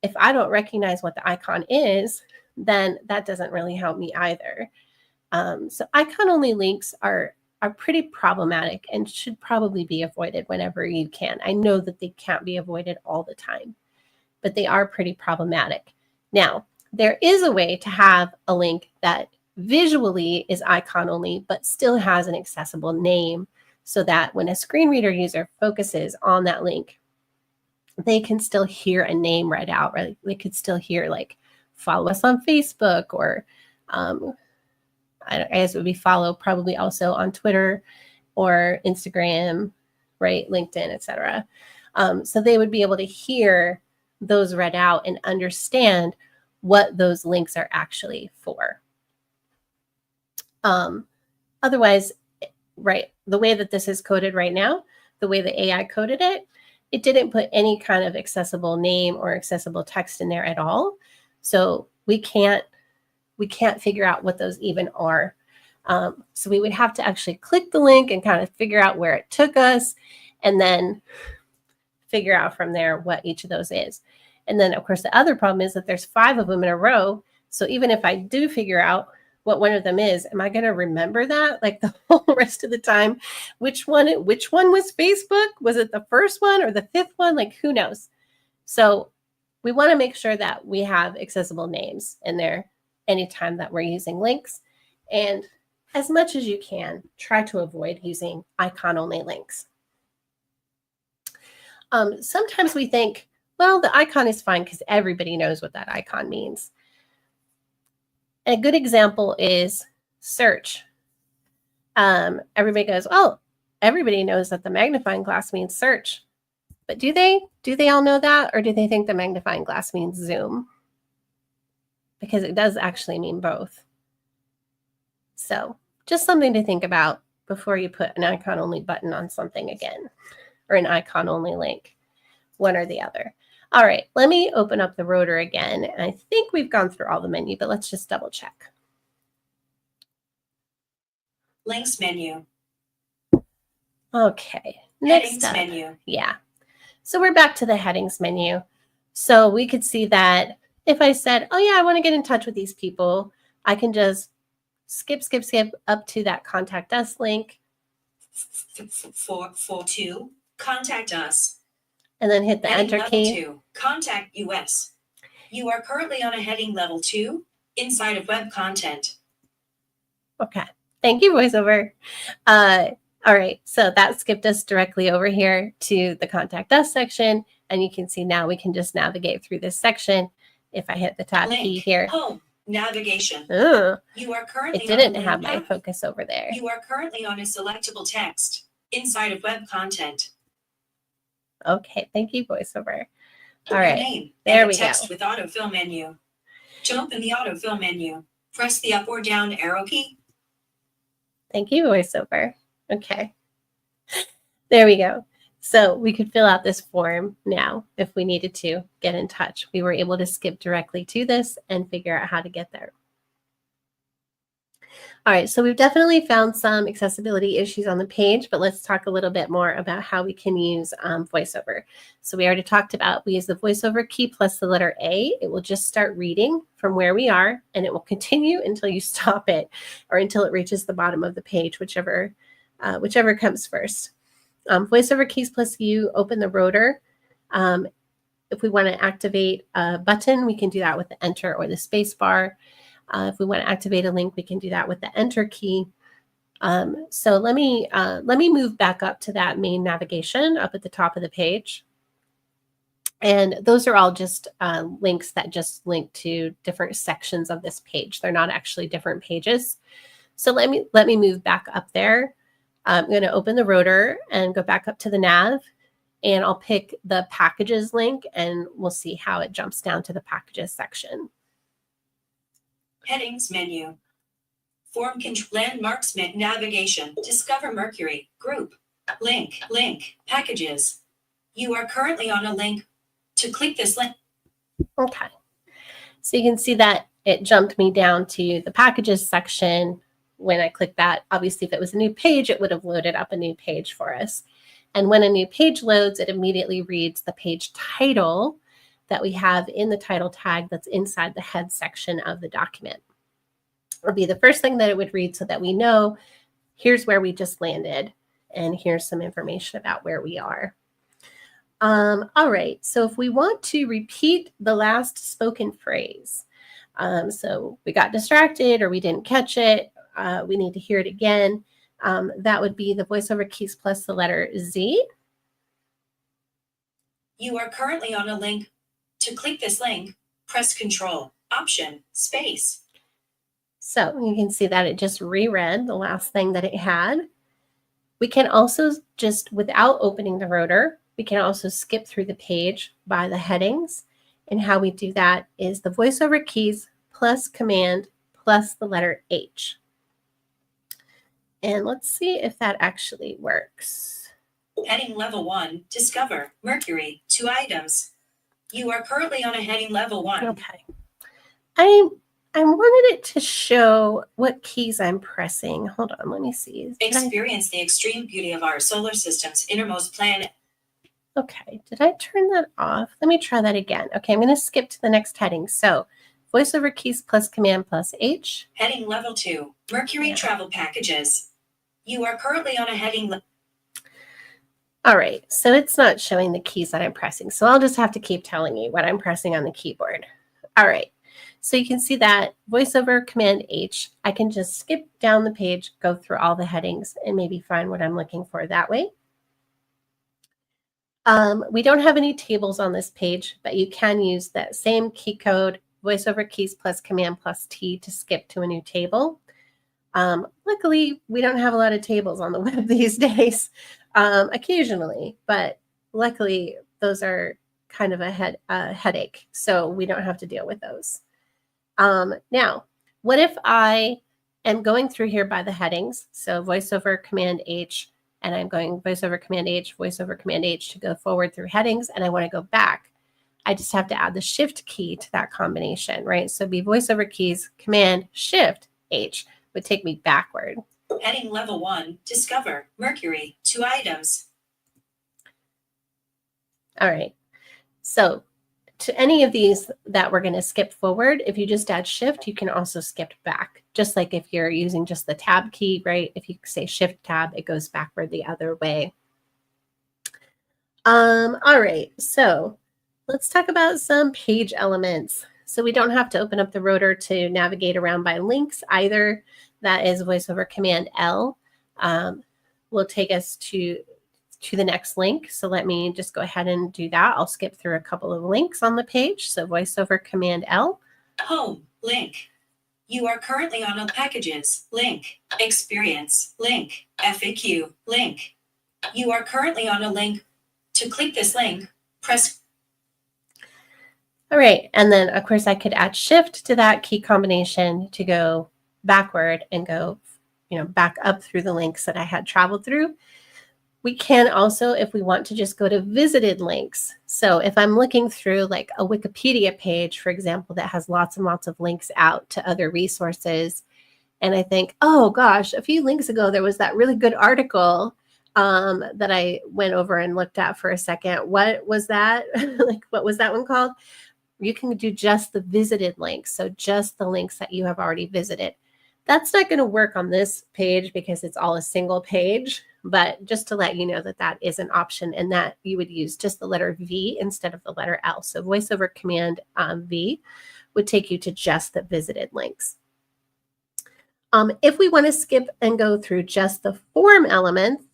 if I don't recognize what the icon is, then that doesn't really help me either. So icon-only links are pretty problematic and should probably be avoided whenever you can. I know that they can't be avoided all the time, but they are pretty problematic. Now, there is a way to have a link that visually is icon-only, but still has an accessible name so that when a screen reader user focuses on that link, they can still hear a name read out, right? They could still hear like, follow us on Facebook, or I guess it would be follow probably also on Twitter or Instagram, right? LinkedIn, etc. So they would be able to hear those read out and understand what those links are actually for. Otherwise, right, the way that this is coded right now, the way the AI coded it, it didn't put any kind of accessible name or accessible text in there at all. So we can't figure out what those even are. So we would have to actually click the link and kind of figure out where it took us, and then figure out from there what each of those is. And then, of course, the other problem is that there's 5 of them in a row. So even if I do figure out what one of them is, am I going to remember that like the whole rest of the time? Which one was Facebook? Was it the first one or the 5th one? Like, who knows? So we want to make sure that we have accessible names in there anytime that we're using links. And as much as you can, try to avoid using icon-only links. Sometimes we think, well, the icon is fine because everybody knows what that icon means. A good example is search. Everybody goes, oh, everybody knows that the magnifying glass means search. But do they? Do they all know that? Or do they think the magnifying glass means zoom? Because it does actually mean both. So just something to think about before you put an icon-only button on something again, or an icon-only link, one or the other. All right, let me open up the rotor again. And I think we've gone through all the menu, but let's just double check. Links menu. Okay, Headings menu. Yeah. So we're back to the headings menu. So we could see that if I said, oh yeah, I want to get in touch with these people, I can just skip up to that contact us link. 442, contact us. And then hit the Heading enter key. Level 2, contact US. You are currently on a heading level 2 inside of web content. Okay. Thank you, VoiceOver. All right, so that skipped us directly over here to the Contact Us section, and you can see now we can just navigate through this section. If I hit the tab key here. Home. Navigation. You are currently it didn't have my focus over there. You are currently on a selectable text inside of web content. Okay, thank you, VoiceOver. All right, name, there we text go. With autofill menu. To open the autofill menu, press the up or down arrow key. Thank you, VoiceOver. Okay. There we go. So we could fill out this form now if we needed to get in touch. We were able to skip directly to this and figure out how to get there. All right, so we've definitely found some accessibility issues on the page, but let's talk a little bit more about how we can use VoiceOver. So we already talked about, we use the VoiceOver key plus the letter A. It will just start reading from where we are, and it will continue until you stop it or until it reaches the bottom of the page, whichever comes first. VoiceOver keys plus U, open the rotor. If we want to activate a button, we can do that with the enter or the space bar. If we want to activate a link, we can do that with the enter key. So let me move back up to that main navigation up at the top of the page. And those are all just links that just link to different sections of this page. They're not actually different pages. So let me move back up there. I'm going to open the rotor and go back up to the nav, and I'll pick the packages link, and we'll see how it jumps down to the packages section. Headings menu. Form control, landmarks, navigation, discover Mercury, group, link, packages. You are currently on a link. To click this link. Okay. So you can see that it jumped me down to the packages section. When I click that, obviously if it was a new page, it would have loaded up a new page for us. And when a new page loads, it immediately reads the page title that we have in the title tag that's inside the head section of the document. It'll be the first thing that it would read so that we know here's where we just landed and here's some information about where we are. All right, so if we want to repeat the last spoken phrase, so we got distracted or we didn't catch it, we need to hear it again, that would be the VoiceOver keys plus the letter Z. You are currently on a link. To click this link, press Control, Option, Space. So you can see that it just reread the last thing that it had. We can also just, without opening the rotor, we can also skip through the page by the headings. And how we do that is the VoiceOver keys plus Command plus the letter H. And let's see if that actually works. Heading level 1, Discover, Mercury, 2 items. You are currently on a heading level 1. Okay. I wanted it to show what keys I'm pressing. Hold on, let me see. Experience the extreme beauty of our solar system's innermost planet. Okay, did I turn that off? Let me try that again. Okay, I'm going to skip to the next heading. So VoiceOver keys plus Command plus H. Heading level 2, Mercury travel packages. You are currently on a heading. All right, so it's not showing the keys that I'm pressing. So I'll just have to keep telling you what I'm pressing on the keyboard. All right, so you can see that VoiceOver Command H, I can just skip down the page, go through all the headings, and maybe find what I'm looking for that way. We don't have any tables on this page, but you can use that same key code, VoiceOver keys plus Command plus T, to skip to a new table. Luckily, we don't have a lot of tables on the web these days, occasionally, but luckily those are kind of a headache, so we don't have to deal with those. Now, what if I am going through here by the headings? So VoiceOver Command H, and I'm going VoiceOver Command H to go forward through headings, and I want to go back. I just have to add the Shift key to that combination, right? So it'd be VoiceOver keys Command Shift H would take me backward. Heading level 1, Discover, Mercury, 2 items. All right. So to any of these that we're going to skip forward, if you just add Shift, you can also skip back. Just like if you're using just the Tab key, right? If you say Shift Tab, it goes backward the other way. All right. So let's talk about some page elements. So we don't have to open up the rotor to navigate around by links either. that is VoiceOver Command L, will take us to the next link. So let me just go ahead and do that. I'll skip through a couple of links on the page. So VoiceOver Command L. Home, link. You are currently on a packages, link. Experience, link. FAQ, link. You are currently on a link. To click this link, press. All right. And then, of course, I could add shift to that key combination to go backward and go, back up through the links that I had traveled through. We can also, if we want to, just go to visited links. So if I'm looking through like a Wikipedia page, for example, that has lots and lots of links out to other resources, and I think, oh gosh, a few links ago, there was that really good article that I went over and looked at for a second. What was that? Like, what was that one called? You can do just the visited links. So just the links that you have already visited. That's not going to work on this page because it's all a single page, but just to let you know that that is an option and that you would use just the letter V instead of the letter L. So VoiceOver Command V would take you to just the visited links. If we want to skip and go through just the form elements,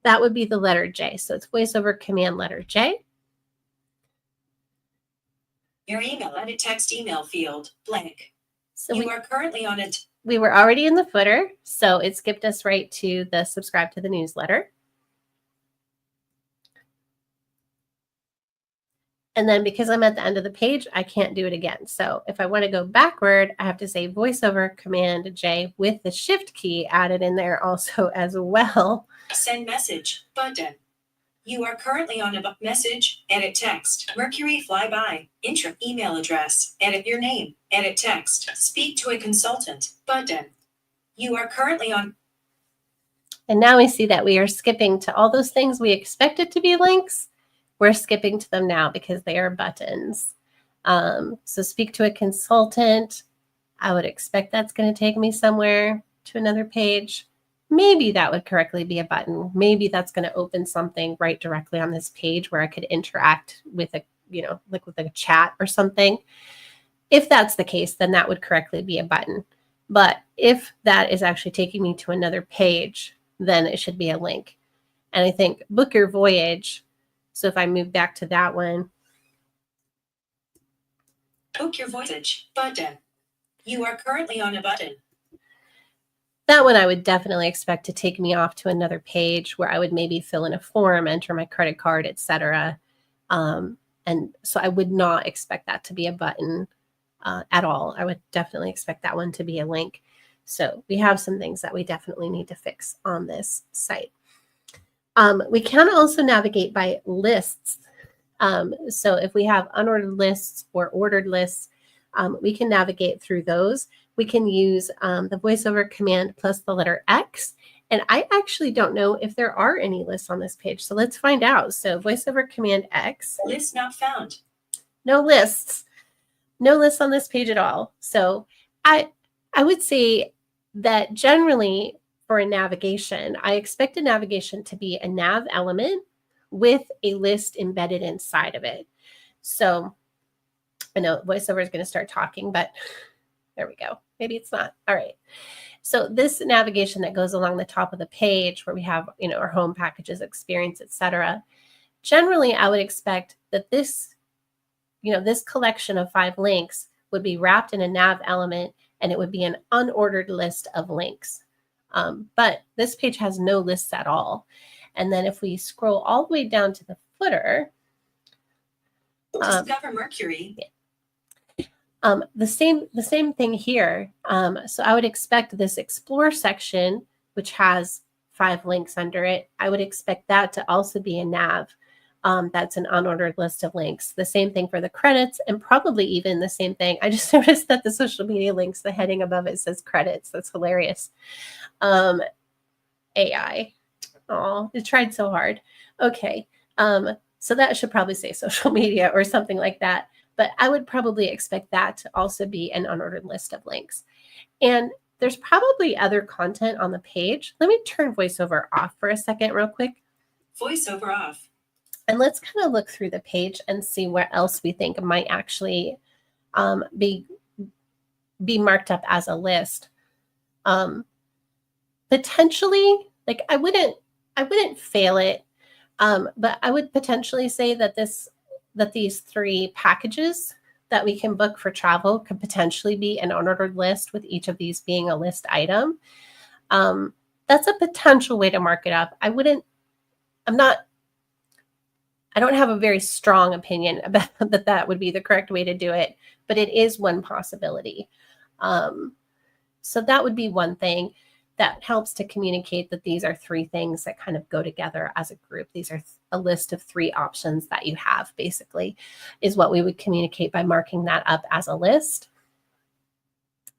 that would be the letter J. So it's VoiceOver Command letter J. Your email edit text email field, blank. So you are currently on it. We were already in the footer, so it skipped us right to the subscribe to the newsletter. And then because I'm at the end of the page, I can't do it again. So if I want to go backward, I have to say VoiceOver Command J with the Shift key added in there also as well. Send message button. You are currently on a message, edit text, Mercury flyby, intro, email address, edit your name, edit text, speak to a consultant, button. You are currently on. And now we see that we are skipping to all those things we expected to be links. We're skipping to them now because they are buttons. So speak to a consultant. I would expect that's going to take me somewhere to another page. Maybe that would correctly be a button. Maybe that's going to open something right directly on this page where I could interact with a, like with a chat or something. If that's the case, then that would correctly be a button. But if that is actually taking me to another page, then it should be a link. And I think book your voyage. So if I move back to that one. Book your voyage button. You are currently on a button. That one I would definitely expect to take me off to another page where I would maybe fill in a form, enter my credit card, etc. And so I would not expect that to be a button at all. I would definitely expect that one to be a link. So we have some things that we definitely need to fix on this site. We can also navigate by lists. So if we have unordered lists or ordered lists, we can navigate through those. We can use the VoiceOver command plus the letter X. And I actually don't know if there are any lists on this page. So let's find out. So VoiceOver command X. List not found. No lists. No lists on this page at all. So I would say that generally for a navigation, I expect a navigation to be a nav element with a list embedded inside of it. So I know VoiceOver is going to start talking, but there we go. Maybe it's not. All right. So this navigation that goes along the top of the page where we have, our home, packages, experience, etc. Generally, I would expect that this, this collection of 5 links would be wrapped in a nav element and it would be an unordered list of links. But this page has no lists at all. And then if we scroll all the way down to the footer, Discover Mercury. the same thing here. So I would expect this explore section, which has 5 links under it, I would expect that to also be a nav. That's an unordered list of links. The same thing for the credits, and probably even the same thing. I just noticed that the social media links, the heading above it says credits. That's hilarious. AI. Oh, it tried so hard. Okay. So that should probably say social media or something like that. But I would probably expect that to also be an unordered list of links. And there's probably other content on the page. Let me turn VoiceOver off for a second real quick. VoiceOver off. And let's kind of look through the page and see what else we think might actually be marked up as a list. potentially, like I wouldn't fail it, but I would potentially say that these 3 packages that we can book for travel could potentially be an unordered list, with each of these being a list item. That's a potential way to mark it up. I don't have a very strong opinion about that would be the correct way to do it, but it is one possibility. So that would be one thing that helps to communicate that these are 3 things that kind of go together as a group. These are a list of 3 options that you have, basically, is what we would communicate by marking that up as a list.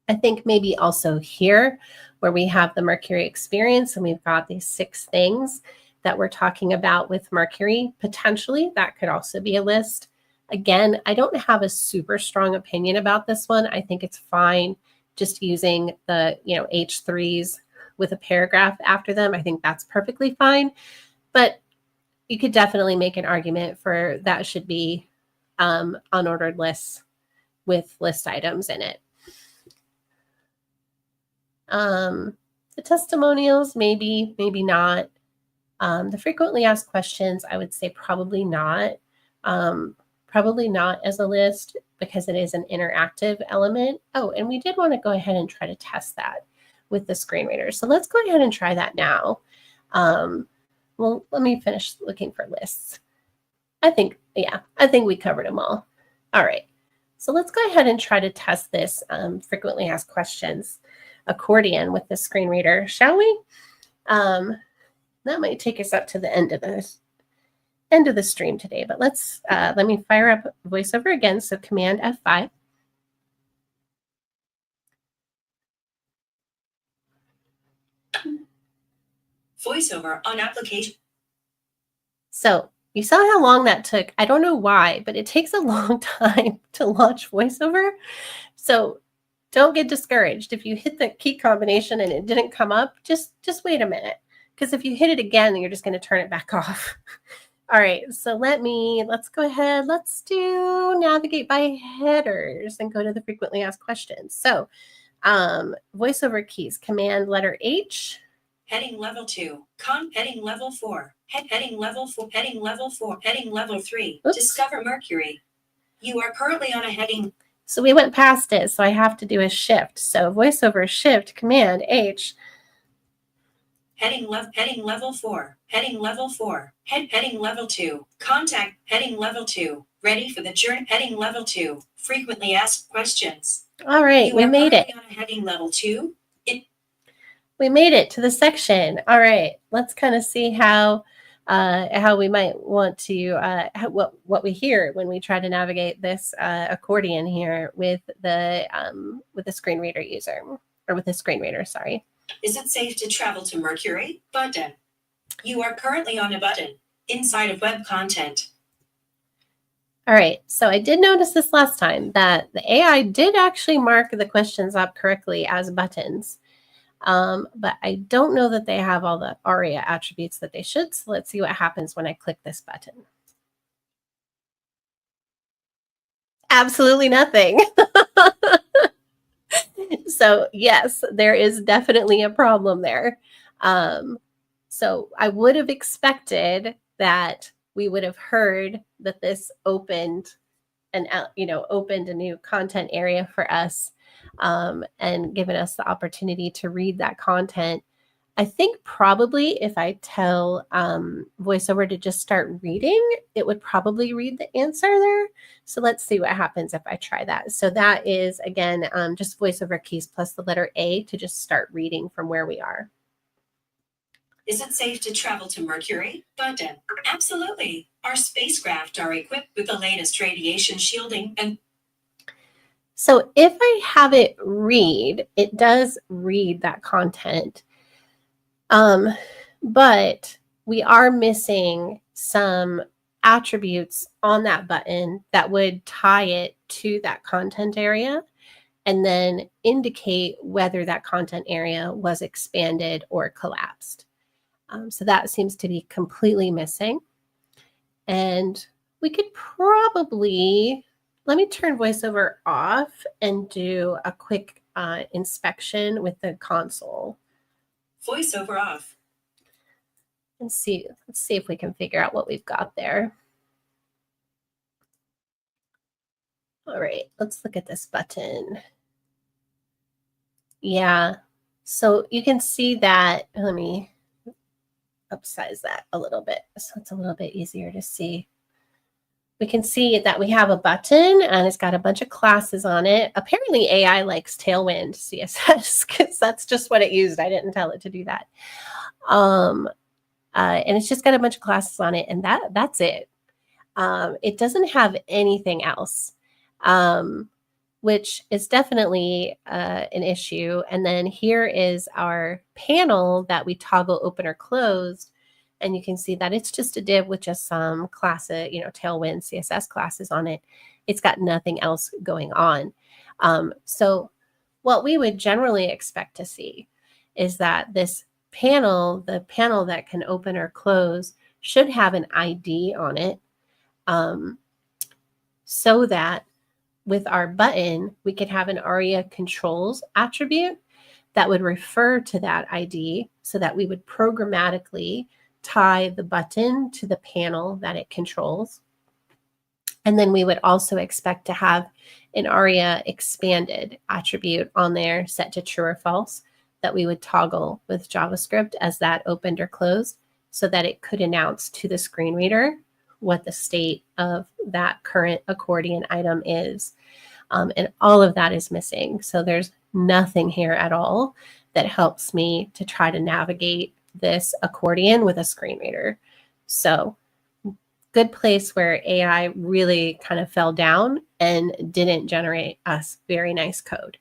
I think maybe also here, where we have the Mercury experience and we've got these 6 things that we're talking about with Mercury, potentially that could also be a list. Again, I don't have a super strong opinion about this one. I think it's fine just using the H3s with a paragraph after them. I think that's perfectly fine. But you could definitely make an argument for that should be unordered lists with list items in it. The testimonials, maybe not. The frequently asked questions, I would say probably not. Probably not as a list, because it is an interactive element. Oh, and we did want to go ahead and try to test that with the screen reader. So let's go ahead and try that now. Well, let me finish looking for lists. I think we covered them all. All right. So let's go ahead and try to test this frequently asked questions accordion with the screen reader, shall we? That might take us up to the end of the stream today, but let me fire up VoiceOver again. So Command F5. VoiceOver on application. So you saw how long that took. I don't know why, but it takes a long time to launch VoiceOver. So don't get discouraged. If you hit the key combination and it didn't come up, just wait a minute. Because if you hit it again, then you're just going to turn it back off. All right, so let's go ahead. Let's do navigate by headers and go to the frequently asked questions. So VoiceOver keys, Command letter H. Heading level 2, heading level 4, heading level 4, heading level 4, heading level 3. Oops. Discover Mercury. You are currently on a heading. So we went past it, so I have to do a shift. So VoiceOver shift, Command H. Heading level 4, heading level 4, heading level 2, contact, heading level 2, ready for the journey, heading level 2, frequently asked questions. All right, we made it. On a heading level 2. We made it to the section. All right, let's kind of see how we might want to what we hear when we try to navigate this accordion here with the screen reader user, or with the screen reader. Sorry. Is it safe to travel to Mercury? Button. You are currently on a button inside of web content. All right, so I did notice this last time that the AI did actually mark the questions up correctly as buttons. But I don't know that they have all the ARIA attributes that they should. So let's see what happens when I click this button. Absolutely nothing. So yes, there is definitely a problem there. So I would have expected that we would have heard that this opened a new content area for us, and given us the opportunity to read that content. I think probably if I tell VoiceOver to just start reading, it would probably read the answer there. So let's see what happens if I try that. So that is, again, just VoiceOver keys plus the letter A to just start reading from where we are. Is it safe to travel to Mercury? Button. Absolutely. Our spacecraft are equipped with the latest radiation shielding and... So if I have it read, it does read that content. But we are missing some attributes on that button that would tie it to that content area and then indicate whether that content area was expanded or collapsed. So that seems to be completely missing. And we could probably, let me turn VoiceOver off and do a quick inspection with the console VoiceOver off. Let's see if we can figure out what we've got there. All right, let's look at this button. Yeah, so you can see that, let me upsize that a little bit so it's a little bit easier to see. We can see that we have a button and it's got a bunch of classes on it. Apparently AI likes Tailwind CSS because that's just what it used. I didn't tell it to do that. And it's just got a bunch of classes on it, and that's it. It doesn't have anything else, which is definitely an issue. And then here is our panel that we toggle open or closed. And you can see that it's just a div with just some classes, Tailwind CSS classes on it. It's got nothing else going on. So what we would generally expect to see is that this panel, the panel that can open or close, should have an ID on it, so that with our button, we could have an ARIA controls attribute that would refer to that ID so that we would programmatically tie the button to the panel that it controls. And then we would also expect to have an ARIA expanded attribute on there set to true or false that we would toggle with JavaScript as that opened or closed so that it could announce to the screen reader what the state of that current accordion item is. And all of that is missing. So there's nothing here at all that helps me to try to navigate this accordion with a screen reader. So good place where AI really kind of fell down and didn't generate us very nice code.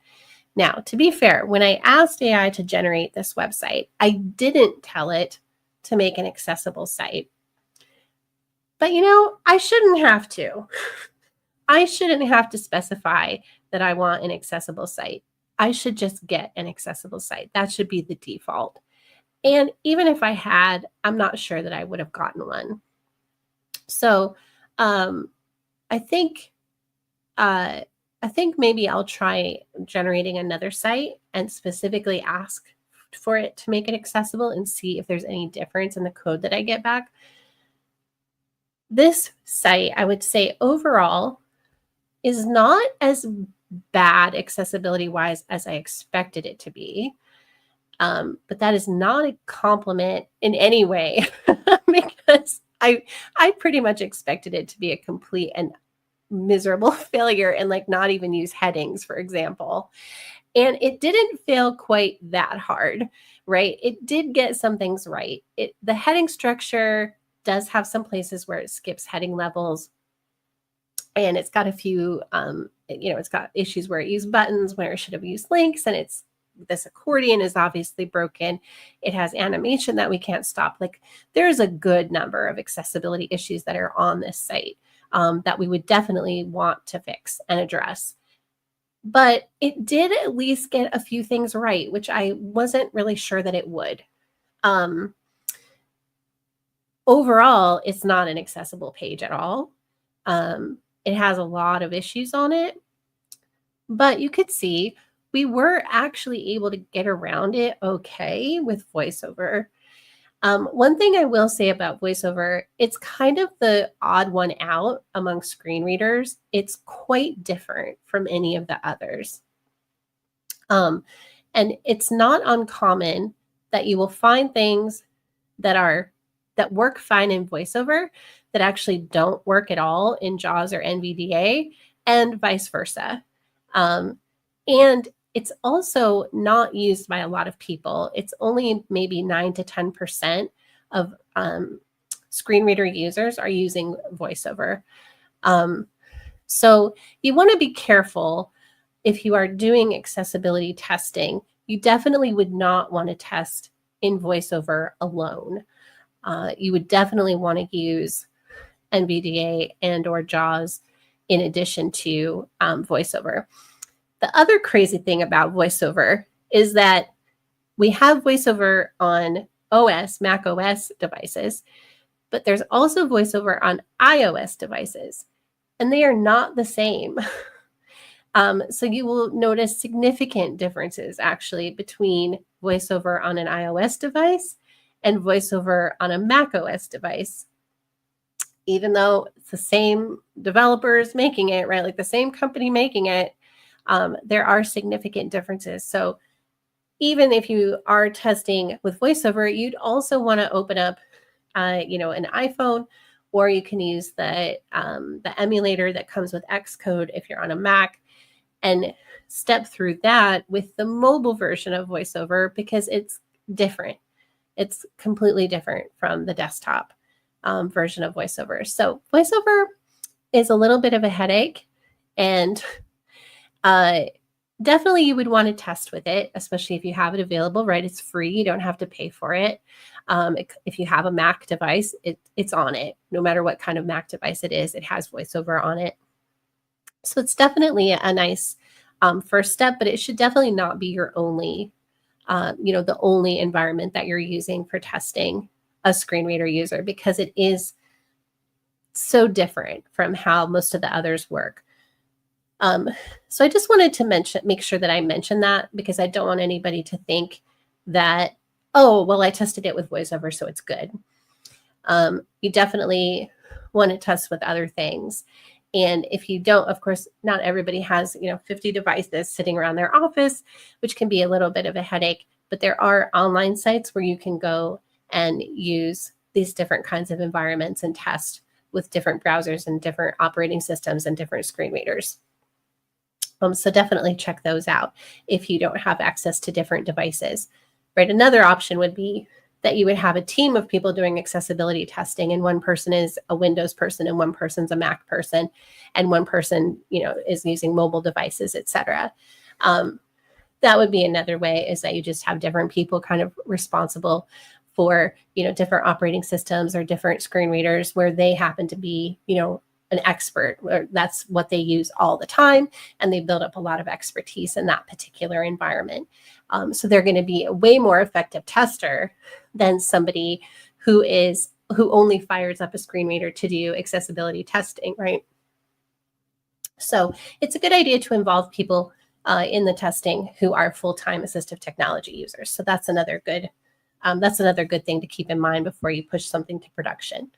Now, to be fair, when I asked AI to generate this website, I didn't tell it to make an accessible site. But I shouldn't have to. I shouldn't have to specify that I want an accessible site. I should just get an accessible site. That should be the default. And even if I had, I'm not sure that I would have gotten one. So I think maybe I'll try generating another site and specifically ask for it to make it accessible and see if there's any difference in the code that I get back. This site, I would say overall, is not as bad accessibility-wise as I expected it to be. But that is not a compliment in any way because I pretty much expected it to be a complete and miserable failure and not even use headings, for example. And it didn't fail quite that hard, right? It did get some things right. The heading structure does have some places where it skips heading levels. And it's got a few, it's got issues where it used buttons, where it should have used links, and this accordion is obviously broken. It has animation that we can't stop. There's a good number of accessibility issues that are on this site that we would definitely want to fix and address. But it did at least get a few things right, which I wasn't really sure that it would. Overall, it's not an accessible page at all. It has a lot of issues on it, but you could see we were actually able to get around it okay with VoiceOver. One thing I will say about VoiceOver, it's kind of the odd one out among screen readers. It's quite different from any of the others. And it's not uncommon that you will find things that work fine in VoiceOver that actually don't work at all in JAWS or NVDA, and vice versa. And it's also not used by a lot of people. It's only maybe 9 to 10% of screen reader users are using VoiceOver. So you want to be careful if you are doing accessibility testing. You definitely would not want to test in VoiceOver alone. You would definitely want to use NVDA and or JAWS in addition to VoiceOver. The other crazy thing about VoiceOver is that we have VoiceOver on Mac OS devices, but there's also VoiceOver on iOS devices, and they are not the same. So you will notice significant differences actually between VoiceOver on an iOS device and VoiceOver on a Mac OS device. Even though it's the same developers making it, right? Like the same company making it, there are significant differences. So even if you are testing with VoiceOver, you'd also want to open up, an iPhone, or you can use the emulator that comes with Xcode if you're on a Mac, and step through that with the mobile version of VoiceOver because it's different. It's completely different from the desktop version of VoiceOver. So VoiceOver is a little bit of a headache, and definitely you would want to test with it, especially if you have it available, right? It's free. You don't have to pay for it. If you have a Mac device, it's on it. No matter what kind of Mac device it is, it has VoiceOver on it. So it's definitely a nice first step, but it should definitely not be your only, the only environment that you're using for testing a screen reader user, because it is so different from how most of the others work. So I just wanted to make sure that I mention that, because I don't want anybody to think that, oh, well, I tested it with VoiceOver, so it's good. You definitely want to test with other things. And if you don't, of course, not everybody has, 50 devices sitting around their office, which can be a little bit of a headache. But there are online sites where you can go and use these different kinds of environments and test with different browsers and different operating systems and different screen readers. So definitely check those out if you don't have access to different devices. Right? Another option would be that you would have a team of people doing accessibility testing, and one person is a Windows person and one person's a Mac person, and one person, is using mobile devices, etc. That would be another way, is that you just have different people kind of responsible for, different operating systems or different screen readers where they happen to be, an expert, or that's what they use all the time, and they build up a lot of expertise in that particular environment. So they're going to be a way more effective tester than somebody who only fires up a screen reader to do accessibility testing, right? So it's a good idea to involve people in the testing who are full-time assistive technology users. So that's another good thing to keep in mind before you push something to production.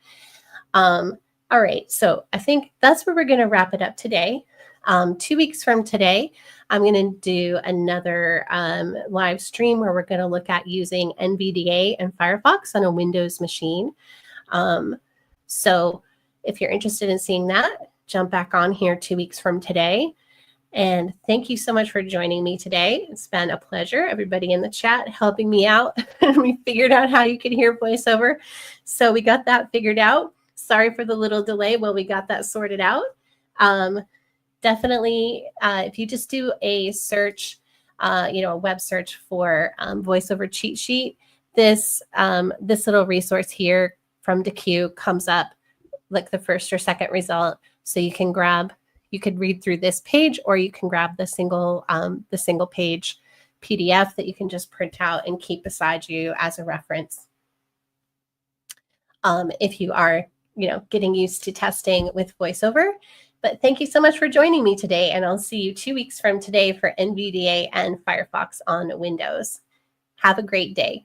All right, so I think that's where we're going to wrap it up today. 2 weeks from today, I'm going to do another live stream where we're going to look at using NVDA and Firefox on a Windows machine. So if you're interested in seeing that, jump back on here 2 weeks from today. And thank you so much for joining me today. It's been a pleasure. Everybody in the chat helping me out. We figured out how you could hear VoiceOver. So we got that figured out. Sorry for the little delay while we got that sorted out. Definitely, if you just do a search, a web search for VoiceOver cheat sheet, this little resource here from DeQ comes up like the first or second result. So you could read through this page, or you can grab the single page PDF that you can just print out and keep beside you as a reference. If you are, getting used to testing with VoiceOver. But thank you so much for joining me today, and I'll see you 2 weeks from today for NVDA and Firefox on Windows. Have a great day.